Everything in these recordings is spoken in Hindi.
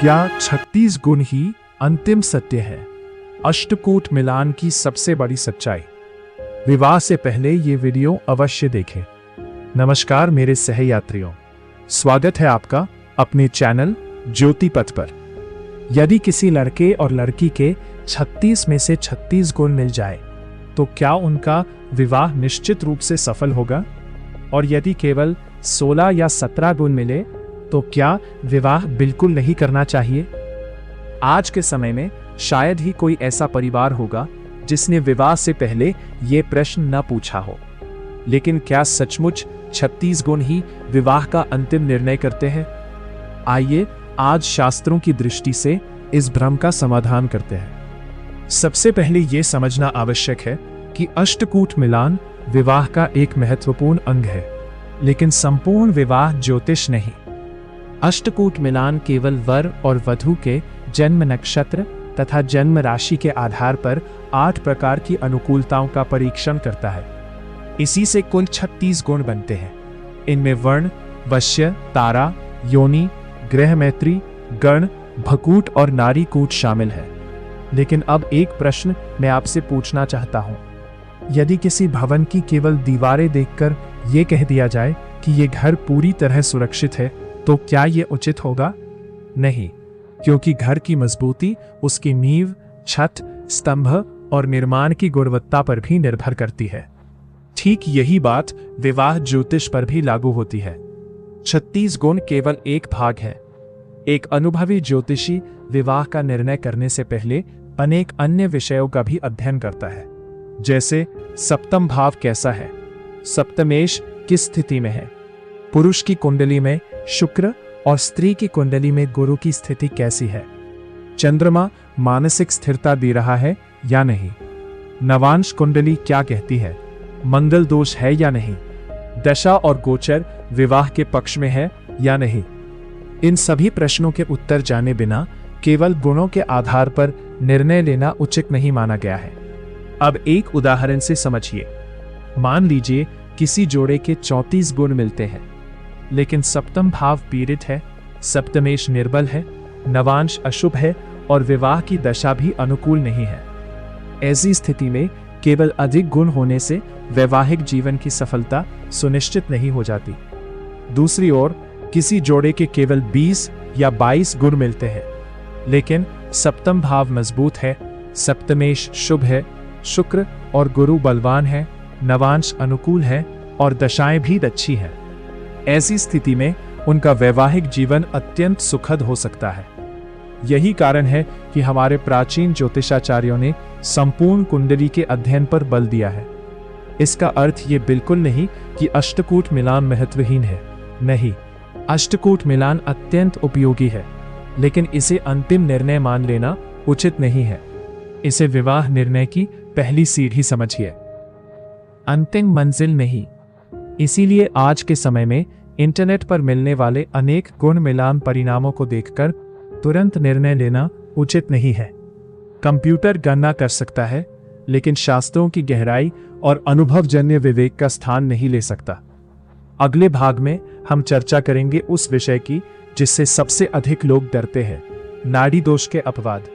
क्या 36 गुण ही अंतिम सत्य है? अष्टकूट मिलान की सबसे बड़ी सच्चाई। विवाह से पहले ये वीडियो अवश्य देखें। नमस्कार मेरे सहयात्रियों, स्वागत है आपका अपने चैनल ज्योति पथ पर। यदि किसी लड़के और लड़की के 36 में से 36 गुण मिल जाए तो क्या उनका विवाह निश्चित रूप से सफल होगा? और यदि केवल 16 या 17 गुण मिले तो क्या विवाह बिल्कुल नहीं करना चाहिए? आज के समय में शायद ही कोई ऐसा परिवार होगा जिसने विवाह से पहले ये प्रश्न न पूछा हो। लेकिन क्या सचमुच 36 गुण ही विवाह का अंतिम निर्णय करते हैं? आइए आज शास्त्रों की दृष्टि से इस भ्रम का समाधान करते हैं। सबसे पहले यह समझना आवश्यक है कि अष्टकूट मिलान विवाह का एक महत्वपूर्ण अंग है, लेकिन संपूर्ण विवाह ज्योतिष नहीं। अष्टकूट मिलान केवल वर और वधू के जन्म नक्षत्र तथा जन्म राशि के आधार पर 8 प्रकार की अनुकूलताओं का परीक्षण करता है। इसी से कुल 36 गुण बनते हैं। इनमें वर्ण, वश्य, तारा, योनि, ग्रह मैत्री, गण, भकूट और नारी कूट शामिल है। लेकिन अब एक प्रश्न मैं आपसे पूछना चाहता हूं। यदि किसी भवन की केवल दीवारें देखकर यह कह दिया जाए कि यह घर पूरी तरह सुरक्षित है, तो क्या यह उचित होगा? नहीं, क्योंकि घर की मजबूती उसकी नींव, छत, स्तंभ और निर्माण की गुणवत्ता पर भी निर्भर करती है। ठीक यही बात विवाह ज्योतिष पर भी लागू होती है। 36 गुण केवल एक भाग है। एक अनुभवी ज्योतिषी विवाह का निर्णय करने से पहले अनेक अन्य विषयों का भी अध्ययन करता है, जैसे सप्तम भाव कैसा है, सप्तमेश किस स्थिति में है, पुरुष की कुंडली में शुक्र और स्त्री की कुंडली में गुरु की स्थिति कैसी है, चंद्रमा मानसिक स्थिरता दे रहा है या नहीं, नवांश कुंडली क्या कहती है, मंगल दोष है या नहीं, दशा और गोचर विवाह के पक्ष में है या नहीं। इन सभी प्रश्नों के उत्तर जाने बिना केवल गुणों के आधार पर निर्णय लेना उचित नहीं माना गया है। अब एक उदाहरण से समझिए। मान लीजिए किसी जोड़े के 34 गुण मिलते हैं, लेकिन सप्तम भाव पीड़ित है, सप्तमेश निर्बल है, नवांश अशुभ है और विवाह की दशा भी अनुकूल नहीं है। ऐसी स्थिति में केवल अधिक गुण होने से वैवाहिक जीवन की सफलता सुनिश्चित नहीं हो जाती। दूसरी ओर किसी जोड़े के केवल 20 या 22 गुण मिलते हैं, लेकिन सप्तम भाव मजबूत है, सप्तमेश शुभ है, शुक्र और गुरु बलवान है, नवांश अनुकूल है और दशाएं भी अच्छी हैं। ऐसी स्थिति में उनका वैवाहिक जीवन अत्यंत सुखद हो सकता है। यही कारण है कि हमारे प्राचीन ज्योतिषाचार्यों ने संपूर्ण कुंडली के अध्ययन पर बल दिया है। इसका अर्थ ये बिल्कुल नहीं कि अष्टकूट मिलान महत्वहीन है। नहीं, अष्टकूट मिलान अत्यंत उपयोगी है, लेकिन इसे अंतिम निर्णय मान लेना उचित नहीं है। इसे विवाह निर्णय की पहली सीढ़ी समझिए, अंतिम मंजिल नहीं। इसीलिए आज के समय में इंटरनेट पर मिलने वाले अनेक गुण मिलान परिणामों को देखकर तुरंत निर्णय लेना उचित नहीं है। कंप्यूटर गणना कर सकता है, लेकिन शास्त्रों की गहराई और अनुभवजन्य विवेक का स्थान नहीं ले सकता। अगले भाग में हम चर्चा करेंगे उस विषय की जिससे सबसे अधिक लोग डरते हैं, नाड़ी दोष के अपवाद।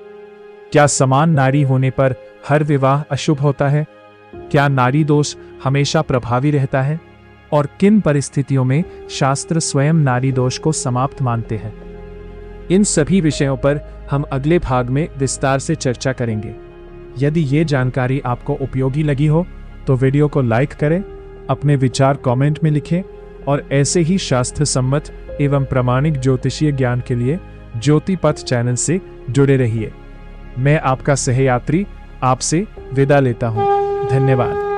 क्या समान नाड़ी होने पर हर विवाह अशुभ होता है? क्या नाड़ी दोष हमेशा प्रभावी रहता है? और किन परिस्थितियों में शास्त्र स्वयं नाड़ी दोष को समाप्त मानते हैं? इन सभी विषयों पर हम अगले भाग में विस्तार से चर्चा करेंगे। यदि ये जानकारी आपको उपयोगी लगी हो तो वीडियो को लाइक करें, अपने विचार कमेंट में लिखें और ऐसे ही शास्त्र सम्मत एवं प्रामाणिक ज्योतिषीय ज्ञान के लिए ज्योति पथ चैनल से जुड़े रहिए। मैं आपका सहयात्री आपसे विदा लेता हूँ। धन्यवाद।